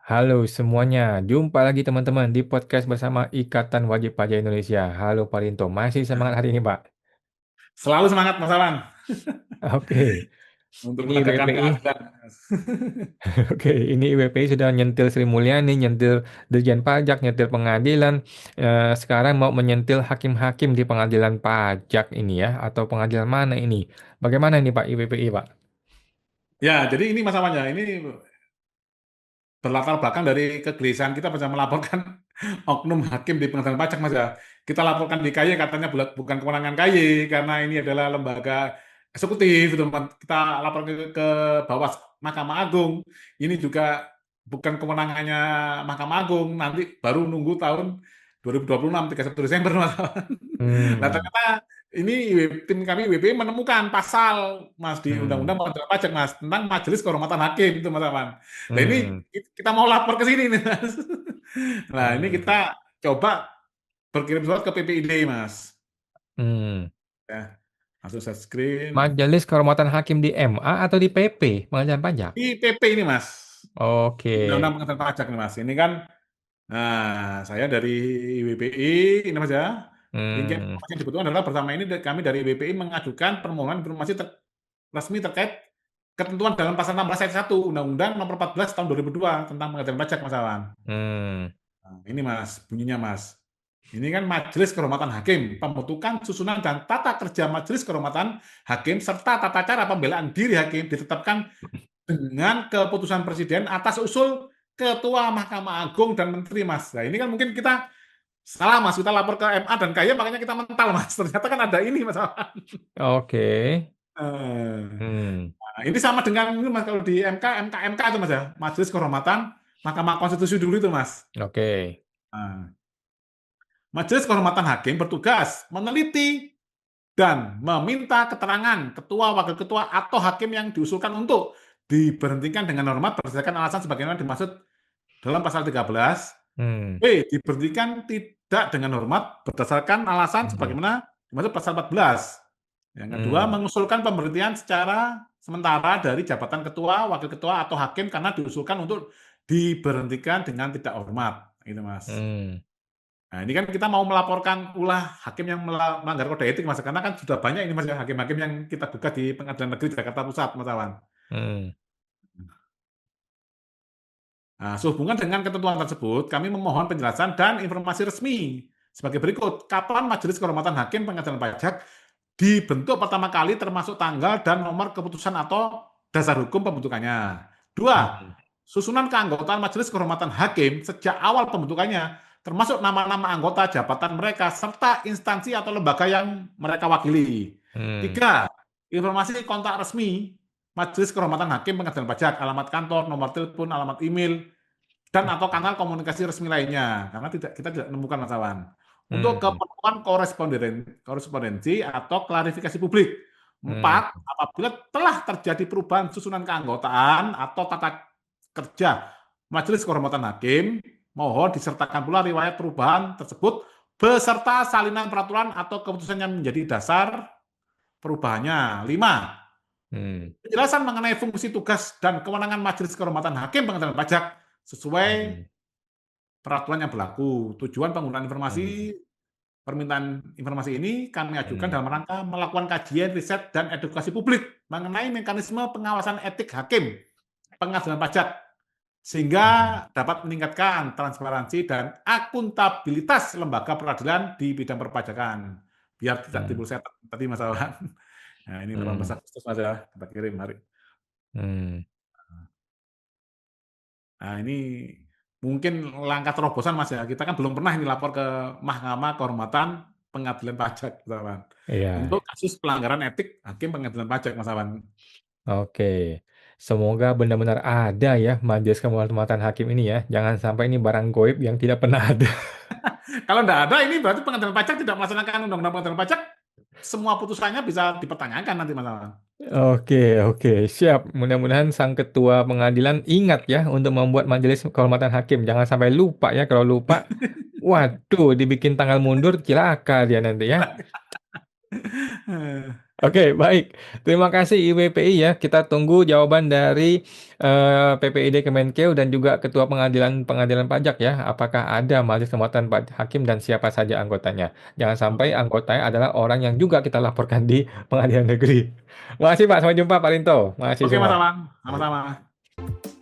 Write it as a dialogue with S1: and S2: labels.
S1: Halo semuanya, jumpa lagi teman-teman di podcast bersama Ikatan Wajib Pajak Indonesia. Halo Pak Rinto, masih semangat hari ini Pak?
S2: Selalu semangat Mas Awan
S1: Oke,
S2: untuk
S1: ini
S2: menegakkan
S1: WPI,
S2: keadilan.
S1: oke, ini WPI sudah nyentil Sri Mulyani, nyentil Dirjen Pajak, nyentil pengadilan. Sekarang mau menyentil hakim-hakim di pengadilan pajak ini ya, atau pengadilan mana ini? Bagaimana ini Pak IWPI Pak?
S2: Ya, jadi ini Mas Awan ya, ini berlatar belakang dari kegelisahan kita bisa melaporkan oknum hakim di pengadilan pajak Mas ya. Kita laporkan di KY katanya bukan kewenangan KY karena ini adalah lembaga eksekutif gitu. Kita lapor ke bawah Mahkamah Agung. Ini juga bukan kewenangannya Mahkamah Agung. Nanti baru nunggu tahun 2026 31 Desember Mas. Nah,
S1: Hmm,
S2: ternyata ini tim kami WP menemukan pasal Mas di
S1: hmm,
S2: Undang-Undang Pengadilan Pajak Mas tentang Majelis Kehormatan Hakim itu Mas Aman. Nah, ini
S1: hmm,
S2: kita mau lapor ke sini nih Mas. Nah, ini kita
S1: hmm,
S2: coba berkirim surat ke PPID Mas.
S1: hmm.
S2: Ya, langsung saya screen
S1: Majelis Kehormatan Hakim di MA atau di PP, Pengadilan Pajak?
S2: di PP ini Mas.
S1: Oke.
S2: Undang-Undang Pengadilan Pajak nih Mas. Ini kan saya dari WPI ini Mas ya. Rincian
S1: Hmm,
S2: informasi yang dibutuhkan adalah pertama ini kami dari WPI mengajukan permohonan informasi resmi terkait ketentuan dalam pasal 16 ayat 1 Undang-Undang Nomor 14 Tahun 2002 tentang pengadaan pajak Mas Awan.
S1: hmm,
S2: Nah, ini Mas, bunyinya Mas. Ini kan Majelis Kehormatan Hakim, pembentukan susunan dan tata kerja Majelis Kehormatan Hakim serta tata cara pembelaan diri hakim ditetapkan dengan keputusan Presiden atas usul Ketua Mahkamah Agung dan Menteri Mas. Nah, ini kan mungkin kita salah Mas, kita lapor ke MA dan KY makanya kita mental Mas. Ternyata kan ada ini Mas.
S1: oke.
S2: Eh,
S1: Hmm,
S2: Nah, ini sama dengan ini Mas kalau di MK itu Mas ya, Majelis Kehormatan Mahkamah Konstitusi dulu itu Mas.
S1: oke.
S2: Nah, Majelis Kehormatan Hakim bertugas meneliti dan meminta keterangan ketua, wakil ketua, atau hakim yang diusulkan untuk diberhentikan dengan hormat berdasarkan alasan sebagaimana dimaksud dalam pasal 13.
S1: Hmm,
S2: B. Diberhentikan tidak dengan hormat berdasarkan alasan
S1: hmm,
S2: sebagaimana dimaksud pasal 14. Yang kedua,
S1: hmm,
S2: mengusulkan pemberhentian secara sementara dari jabatan ketua, wakil ketua, atau hakim karena diusulkan untuk diberhentikan dengan tidak hormat. Gitu, Mas.
S1: hmm,
S2: Nah, ini kan kita mau melaporkan ulah hakim yang melanggar kode etik, Mas. Karena kan sudah banyak ini, Mas, hakim-hakim yang kita gugat di Pengadilan Negeri Jakarta Pusat, Mas Awan.
S1: hmm,
S2: Nah, sehubungan dengan ketentuan tersebut, kami memohon penjelasan dan informasi resmi sebagai berikut. Kapan Majelis Kehormatan Hakim Pengadilan Pajak dibentuk pertama kali termasuk tanggal dan nomor keputusan atau dasar hukum pembentukannya. Dua,
S1: hmm,
S2: susunan keanggotaan Majelis Kehormatan Hakim sejak awal pembentukannya, termasuk nama-nama anggota, jabatan mereka, serta instansi atau lembaga yang mereka wakili.
S1: hmm,
S2: Tiga, informasi kontak resmi Majelis Kehormatan Hakim Pengadilan Pajak, alamat kantor, nomor telepon, alamat email, dan atau kanal komunikasi resmi lainnya. Karena kita tidak menemukan masalah. Untuk
S1: hmm,
S2: keperluan korespondensi atau klarifikasi publik.
S1: hmm,
S2: Empat, apabila telah terjadi perubahan susunan keanggotaan atau tata kerja Majelis Kehormatan Hakim, mohon disertakan pula riwayat perubahan tersebut beserta salinan peraturan atau keputusan yang menjadi dasar perubahannya. Lima,
S1: hmm,
S2: penjelasan mengenai fungsi tugas dan kewenangan Majelis Kehormatan Hakim Pengadilan Pajak sesuai
S1: hmm,
S2: peraturan yang berlaku. Tujuan penggunaan
S1: hmm,
S2: permintaan informasi ini kami ajukan
S1: hmm,
S2: dalam rangka melakukan kajian, riset, dan edukasi publik mengenai mekanisme pengawasan etik hakim pengadilan pajak sehingga
S1: hmm,
S2: dapat meningkatkan transparansi dan akuntabilitas lembaga peradilan di bidang perpajakan. Biar tidak
S1: hmm,
S2: timbul setan tadi masalah. Nah, ini 18
S1: hmm,
S2: Agustus Mas ya, kita kirim hari.
S1: hmm.
S2: Nah, ini mungkin langkah terobosan Mas ya. Kita kan belum pernah ini lapor ke Mahkamah Kehormatan Pengadilan Pajak, Mas Awan.
S1: Iya,
S2: Untuk kasus pelanggaran etik Hakim Pengadilan Pajak, Mas Awan.
S1: oke. Semoga benar-benar ada ya Majelis Kehormatan Hakim ini ya. Jangan sampai ini barang goib yang tidak pernah ada.
S2: Kalau tidak ada, ini berarti Pengadilan Pajak tidak melaksanakan Undang-Undang Pengadilan Pajak. Semua putusannya bisa dipertanyakan nanti, Mas Awan.
S1: Oke, oke, siap. Mudah-mudahan sang ketua pengadilan ingat ya untuk membuat majelis kehormatan hakim. Jangan sampai lupa ya. Kalau lupa, waduh, dibikin tanggal mundur, cilaka dia nanti ya. Oke, baik. Terima kasih IWPI ya. Kita tunggu jawaban dari PPID Kemenkeu dan juga Ketua Pengadilan Pajak ya. Apakah ada Majelis Kehormatan Hakim dan siapa saja anggotanya? Jangan sampai
S2: Oke.
S1: anggotanya adalah orang yang juga kita laporkan di Pengadilan Negeri. Makasih Pak. Sampai jumpa Pak Rinto. Makasih
S2: Oke, Mas Alang.
S1: semua.
S2: Sama-sama.